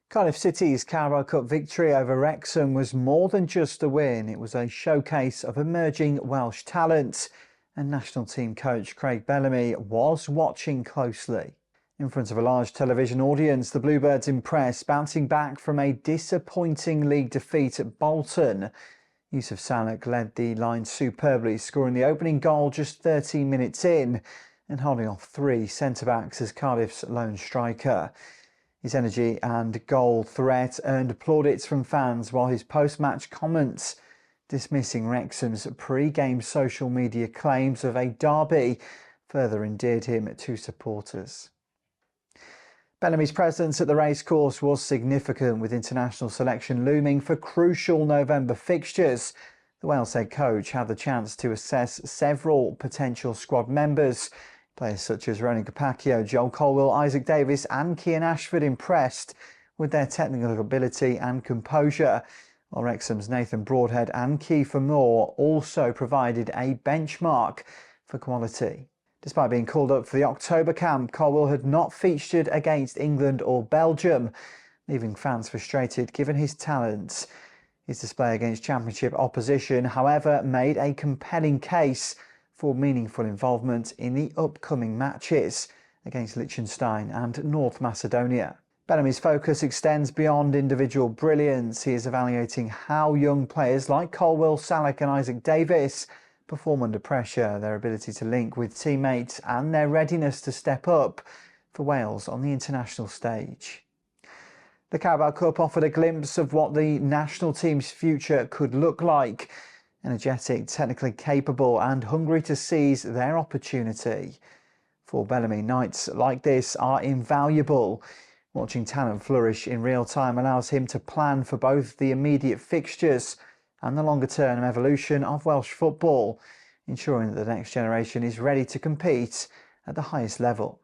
Cardiff City's Carabao Cup victory over Wrexham was more than just a win. It was a showcase of emerging Welsh talent, and national team coach Craig Bellamy was watching closely. In front of a large television audience, the Bluebirds impressed, bouncing back from a disappointing league defeat at Bolton. Yusuf Salek led the line superbly, scoring the opening goal just 13 minutes in and holding off three centre-backs as Cardiff's lone striker. His energy and goal threat earned plaudits from fans, while his post-match comments dismissing Wrexham's pre-game social media claims of a derby further endeared him to supporters. Bellamy's presence at the Racecourse was significant, with international selection looming for crucial November fixtures. The Wales head coach had the chance to assess several potential squad members. Players such as Ronan Capaccio, Joel Colwill, Isaac Davis and Cian Ashford impressed with their technical ability and composure, while Wrexham's Nathan Broadhead and Kiefer Moore also provided a benchmark for quality. Despite being called up for the October camp, Colwill had not featured against England or Belgium, leaving fans frustrated given his talents. His display against Championship opposition, however, made a compelling case for meaningful involvement in the upcoming matches against Liechtenstein and North Macedonia. Bellamy's focus extends beyond individual brilliance. He is evaluating how young players like Colwill, Salek and Isaac Davis perform under pressure, their ability to link with teammates and their readiness to step up for Wales on the international stage. The Carabao Cup offered a glimpse of what the national team's future could look like. Energetic, technically capable and hungry to seize their opportunity. For Bellamy, nights like this are invaluable. Watching talent flourish in real time allows him to plan for both the immediate fixtures and the longer-term evolution of Welsh football, ensuring that the next generation is ready to compete at the highest level.